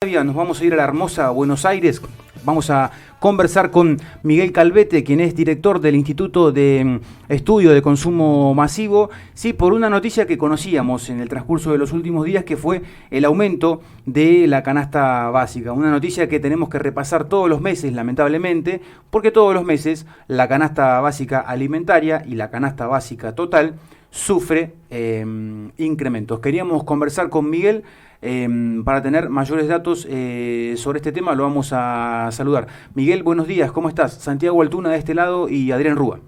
Nos vamos a ir a la hermosa Buenos Aires. Vamos a conversar con Miguel Calvete, quien es director del Instituto de Estudio de Consumo Masivo, sí, por una noticia que conocíamos en el transcurso de los últimos días, que fue el aumento de la canasta básica. Una noticia que tenemos que repasar todos los meses, lamentablemente, porque todos los meses la canasta básica alimentaria y la canasta básica total sufre incrementos. Queríamos conversar con Miguel para tener mayores datos sobre este tema. Lo vamos a saludar. Miguel, buenos días, ¿cómo estás? Santiago Altuna de este lado y Adrián Rúa.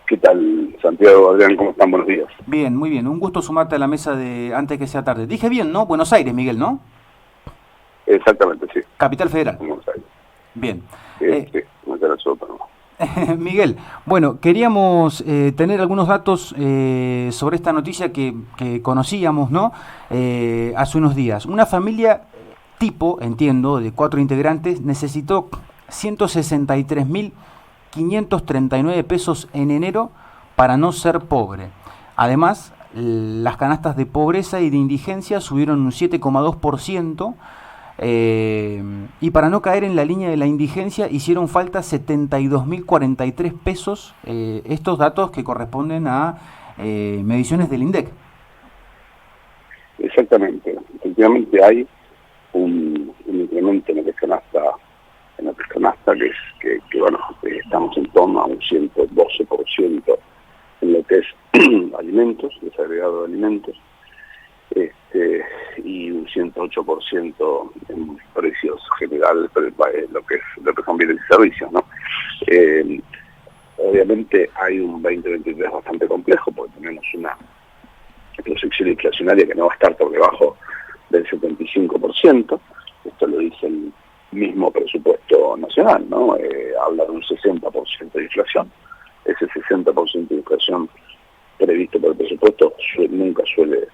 ¿Qué tal, Santiago, Adrián? ¿Cómo están? Buenos días. Bien, muy bien. Un gusto sumarte a la mesa de antes que sea tarde. Dije bien, ¿no? Buenos Aires, Miguel, ¿no? Exactamente, sí. Capital Federal. Buenos Aires. Bien. Sí, Miguel, bueno, queríamos tener algunos datos sobre esta noticia que conocíamos, ¿no? Hace unos días. Una familia tipo, entiendo, de 4 integrantes, necesitó 163.539 pesos en enero para no ser pobre. Además, las canastas de pobreza y de indigencia subieron un 7,2%. Y para no caer en la línea de la indigencia hicieron falta 72.043 pesos, estos datos que corresponden a mediciones del INDEC. Exactamente, efectivamente hay un incremento en lo que es canasta, que bueno, estamos en torno a un 112% en lo que es alimentos, desagregado de alimentos, y un 108% en precios generales, lo que son bienes y servicios, ¿no? Obviamente hay un 2023 bastante complejo porque tenemos una proyección inflacionaria que no va a estar por debajo del 75%. Esto lo dice el mismo presupuesto nacional, ¿no? Habla de un 60% de inflación. Ese 60% de inflación previsto por el presupuesto nunca suele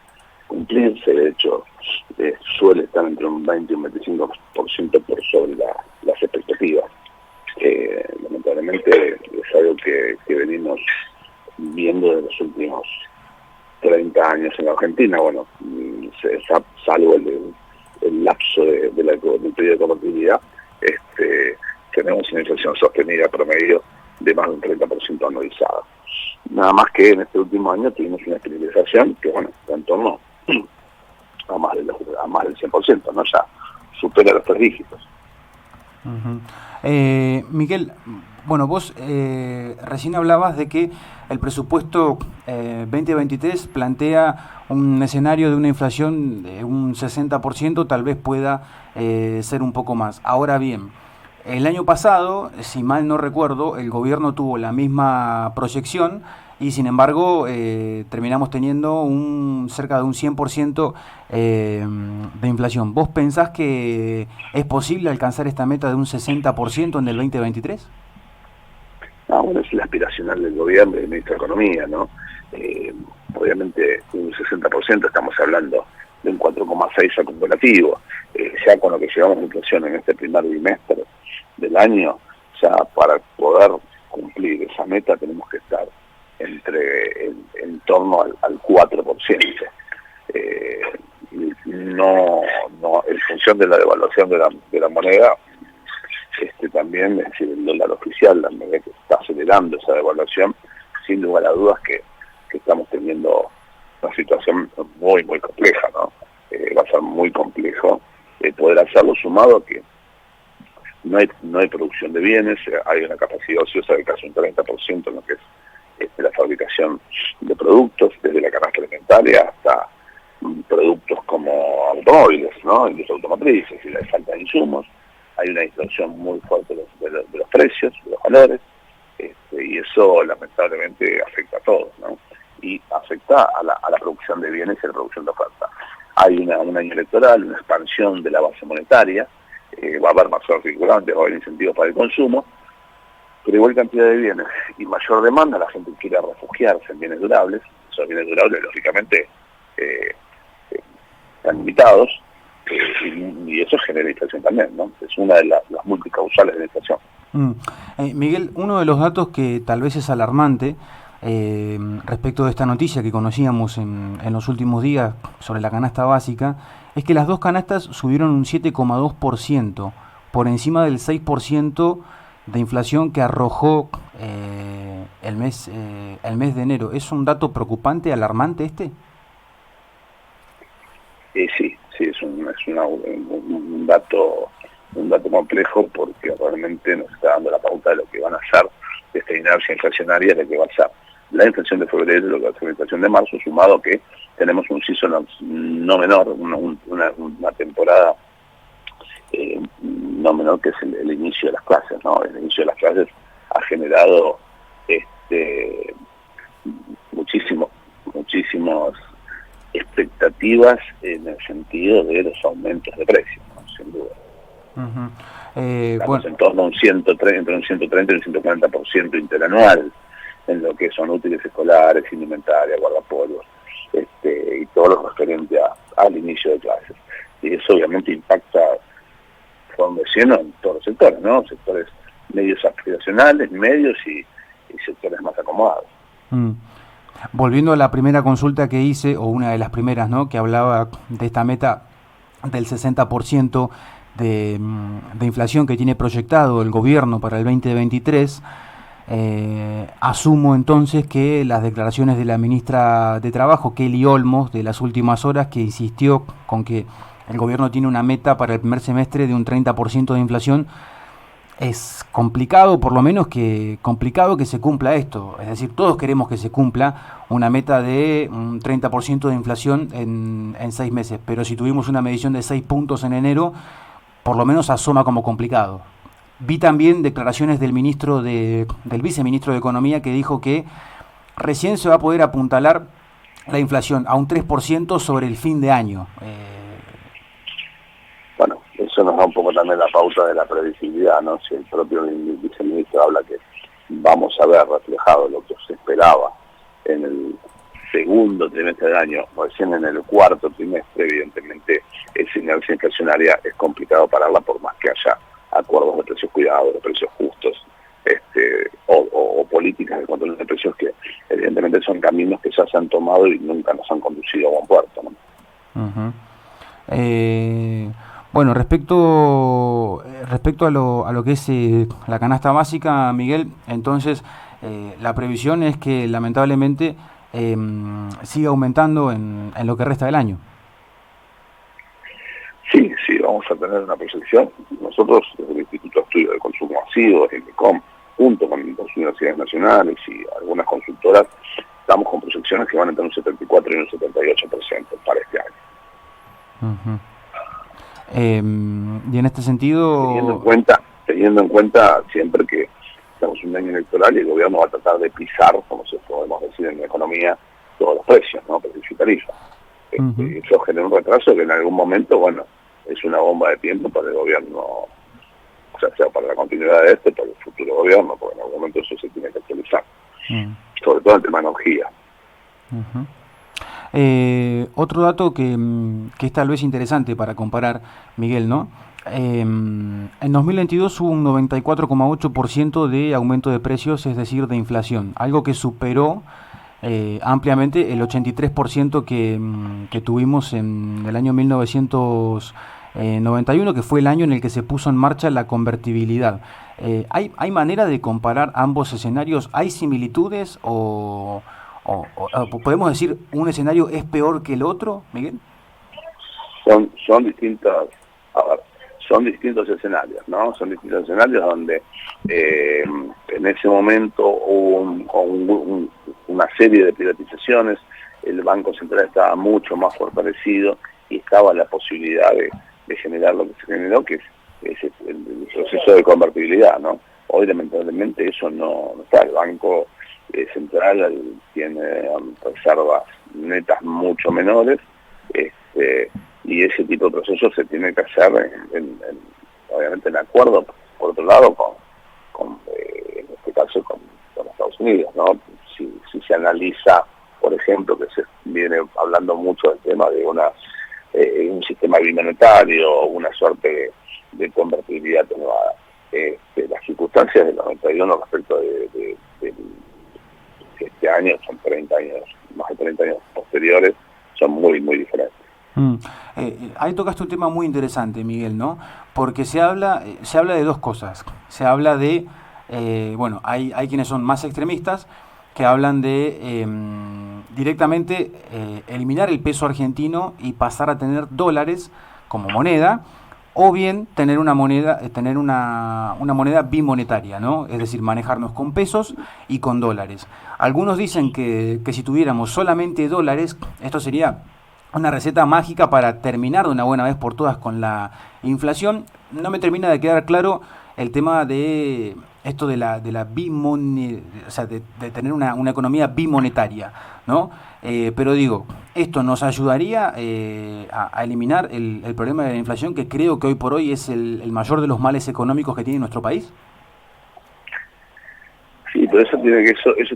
cumplirse. De hecho, suele estar entre un 20 y un 25% por sobre las expectativas. Lamentablemente es algo que venimos viendo de los últimos 30 años en la Argentina. Bueno, salvo el lapso del periodo de convertibilidad, tenemos una inflación sostenida promedio de más de un 30% anualizada. Nada más que en este último año tuvimos una estabilización que, bueno, está en torno a más del 100%, ¿no? Ya supera los 3 dígitos. Miguel, bueno, vos recién hablabas de que el presupuesto 2023 plantea un escenario de una inflación de un 60%, tal vez pueda ser un poco más. Ahora bien, el año pasado, si mal no recuerdo, el gobierno tuvo la misma proyección y sin embargo terminamos teniendo cerca de un 100% de inflación. ¿Vos pensás que es posible alcanzar esta meta de un 60% en el 2023? Bueno, es la aspiracional del gobierno y del ministro de Economía, ¿no? Obviamente un 60% estamos hablando de un 4,6 acumulativo. Ya con lo que llevamos de inflación en este primer bimestre del año, ya para poder cumplir esa meta tenemos que estar en torno al 4%. No, en función de la devaluación de la moneda, también, es decir, el dólar oficial, la medida que está acelerando esa devaluación, sin lugar a dudas que estamos teniendo una situación muy, muy compleja, ¿no? Va a ser muy complejo poder hacerlo, sumado a que no hay producción de bienes, hay una capacidad ociosa de casi un 30% en lo que es la fabricación de productos, desde la canasta alimentaria hasta productos como automóviles, ¿no? Industria automotriz, es decir, hay falta de insumos, hay una distorsión muy fuerte de los precios, de los valores, y eso lamentablemente afecta a todos, ¿no? Y afecta a la producción de bienes y a la producción de oferta. Hay un año electoral, una expansión de la base monetaria, va a haber más circulante, va a haber incentivos para el consumo, pero igual cantidad de bienes y mayor demanda, la gente quiere refugiarse en bienes durables. Esos bienes durables, lógicamente, están limitados, y eso genera inflación también, ¿no? Es una de las multicausales de la inflación. Miguel, uno de los datos que tal vez es alarmante respecto de esta noticia que conocíamos en los últimos días sobre la canasta básica, es que las dos canastas subieron un 7,2%, por encima del 6% de inflación que arrojó el mes de enero. ¿Es un dato preocupante, alarmante este? Sí, es un dato complejo, porque realmente nos está dando la pauta de lo que van a hacer de esta inercia inflacionaria, de que va a ser la inflación de febrero, lo que va a ser la inflación de marzo, sumado que tenemos un season no menor, una temporada no menor, que es el inicio de las clases, ¿no? El inicio de las clases ha generado muchísimas expectativas en el sentido de los aumentos de precios, ¿no? Sin duda. Estamos en torno a un 130, entre un 130 y un 140% interanual en lo que son útiles escolares, indumentaria, guardapolvos, y todo lo referente al inicio de clases. Y eso obviamente impacta con lleno en todos los sectores, ¿no? Sectores medios aspiracionales, medios y sectores más acomodados. Volviendo a la primera consulta que hice, o una de las primeras, ¿no?, que hablaba de esta meta del 60% de inflación que tiene proyectado el gobierno para el 2023, asumo entonces que las declaraciones de la ministra de Trabajo, Kelly Olmos, de las últimas horas, que insistió con que el gobierno tiene una meta para el primer semestre de un 30% de inflación, es complicado, por lo menos complicado que se cumpla esto. Es decir, todos queremos que se cumpla una meta de un 30% de inflación en 6 meses, pero si tuvimos una medición de 6 puntos en enero, por lo menos asoma como complicado. Vi también declaraciones del viceministro de Economía, que dijo que recién se va a poder apuntalar la inflación a un 3% sobre el fin de año. Bueno, eso nos da un poco también la pauta de la previsibilidad, ¿no? Si el propio viceministro habla que vamos a ver reflejado lo que se esperaba en el segundo trimestre del año, recién en el cuarto trimestre, evidentemente esa inercia inflacionaria es complicado pararla, por más que haya acuerdos de precios cuidados, de precios justos, o políticas de control de precios, que evidentemente son caminos que ya se han tomado y nunca nos han conducido a buen puerto, ¿no? Bueno, respecto a lo que es la canasta básica, Miguel, entonces la previsión es que lamentablemente siga aumentando en lo que resta del año. Sí, vamos a tener una proyección. Nosotros, desde el Instituto de Estudio de Consumo Masivo, el INDECOM, junto con las universidades nacionales y algunas consultoras, estamos con proyecciones que van entre un 74 y un 78% para este año. Y en este sentido, teniendo en cuenta siempre que estamos en un año electoral y el gobierno va a tratar de pisar, como se podemos decir en la economía, todos los precios, ¿no? Precios y tarifas. Eso genera un retraso que en algún momento, bueno, es una bomba de tiempo para el gobierno, o sea para la continuidad de para el futuro gobierno, porque en algún momento eso se tiene que actualizar, sobre todo en tema de energía. Otro dato que es tal vez interesante para comparar, Miguel, ¿no? En 2022 hubo un 94,8% de aumento de precios, es decir, de inflación, algo que superó ampliamente el 83% que tuvimos en el año 1991, que fue el año en el que se puso en marcha la convertibilidad. ¿Hay manera de comparar ambos escenarios? ¿Hay similitudes o podemos decir un escenario es peor que el otro, Miguel? Son distintos escenarios, ¿no? Son distintos escenarios donde en ese momento hubo una serie de privatizaciones, el Banco Central estaba mucho más fortalecido y estaba la posibilidad de generar lo que se generó, que es el proceso de convertibilidad, ¿no? Hoy lamentablemente eso no está. El Banco Central tiene reservas netas mucho menores, y ese tipo de procesos se tiene que hacer obviamente en acuerdo, por otro lado, en este caso con Estados Unidos, ¿no? Si se analiza, por ejemplo, que se viene hablando mucho del tema de un sistema bimonetario, una suerte de convertibilidad atenuada. Las circunstancias del 91 respecto de este año diferente. Ahí tocaste un tema muy interesante, Miguel, ¿no? Porque se habla de dos cosas. Se habla de, bueno, hay quienes son más extremistas que hablan de directamente eliminar el peso argentino y pasar a tener dólares como moneda, o bien tener una moneda bimonetaria, ¿no? Es decir, manejarnos con pesos y con dólares. Algunos dicen que si tuviéramos solamente dólares, esto sería una receta mágica para terminar de una buena vez por todas con la inflación. No me termina de quedar claro el tema de esto de la o sea, de tener una economía bimonetaria, ¿no? Pero digo, ¿esto nos ayudaría a eliminar el problema de la inflación, que creo que hoy por hoy es el mayor de los males económicos que tiene nuestro país? Sí, pero eso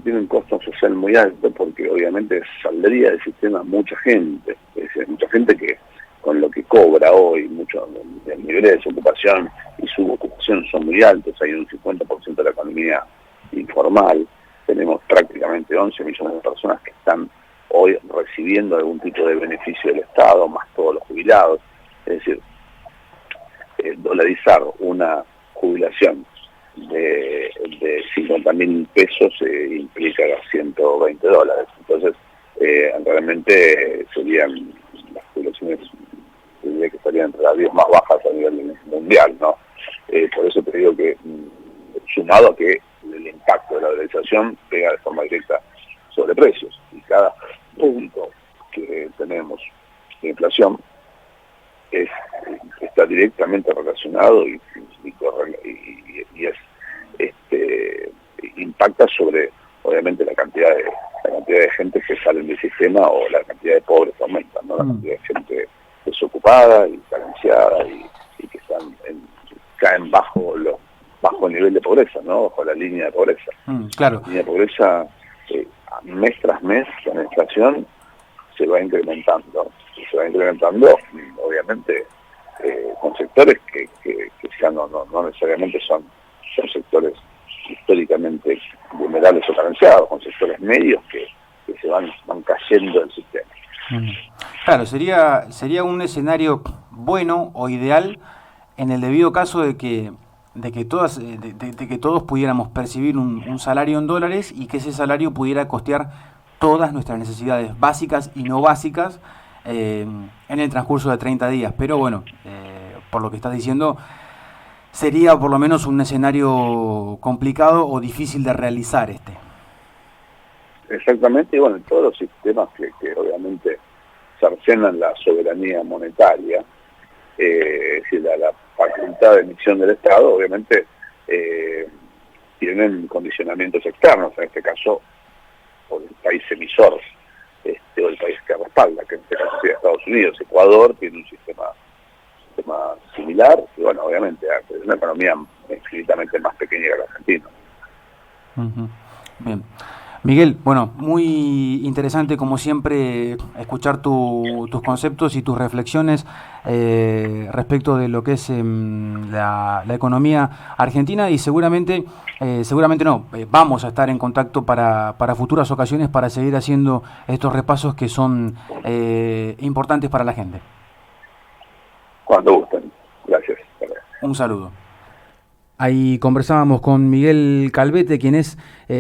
tiene un costo social muy alto, porque obviamente saldría del sistema mucha gente, es decir, mucha gente que con lo que cobra hoy, muchos del nivel de desocupación y subocupación son muy altos, hay un 50% de la economía informal, tenemos prácticamente 11 millones de personas que están hoy recibiendo algún tipo de beneficio del Estado, más todos los jubilados, es decir, dolarizar una jubilación de 50.000 pesos implica $120. Entonces, realmente serían las jubilaciones, diría que estarían entre las 10 más bajas a nivel mundial, ¿no? Por eso te digo que, sumado a que el impacto de la dolarización pega de forma directa sobre precios, y cada punto que tenemos de inflación está directamente relacionado y impacta sobre, obviamente, la cantidad de gente que salen del sistema, o la cantidad de pobres que aumentan, ¿no? La cantidad de gente desocupada y carenciada y que caen bajo el nivel de pobreza, ¿no? Bajo la línea de pobreza. Claro. La línea de pobreza, mes tras mes, la inflación se va incrementando, obviamente, con sectores que ya no necesariamente son sectores históricamente vulnerables o carenciados, con sectores medios que se van cayendo del sistema. Claro, sería un escenario bueno o ideal en el debido caso de que todos pudiéramos percibir un salario en dólares, y que ese salario pudiera costear todas nuestras necesidades básicas y no básicas en el transcurso de 30 días. Pero bueno, por lo que estás diciendo, sería por lo menos un escenario complicado o difícil de realizar este. Exactamente, y bueno, todos los sistemas que obviamente cercenan la soberanía monetaria, es decir, la facultad de emisión del Estado, obviamente tienen condicionamientos externos, en este caso por el país emisor, o el país que respalda, que en este caso sería Estados Unidos. Ecuador tiene un sistema similar, y bueno, obviamente es una economía infinitamente más pequeña que la Argentina. Bien. Miguel, bueno, muy interesante como siempre escuchar tus conceptos y tus reflexiones respecto de lo que es la economía argentina, y seguramente vamos a estar en contacto para futuras ocasiones, para seguir haciendo estos repasos que son importantes para la gente. Cuando gusten. Gracias. Un saludo. Ahí conversábamos con Miguel Calvete, quien es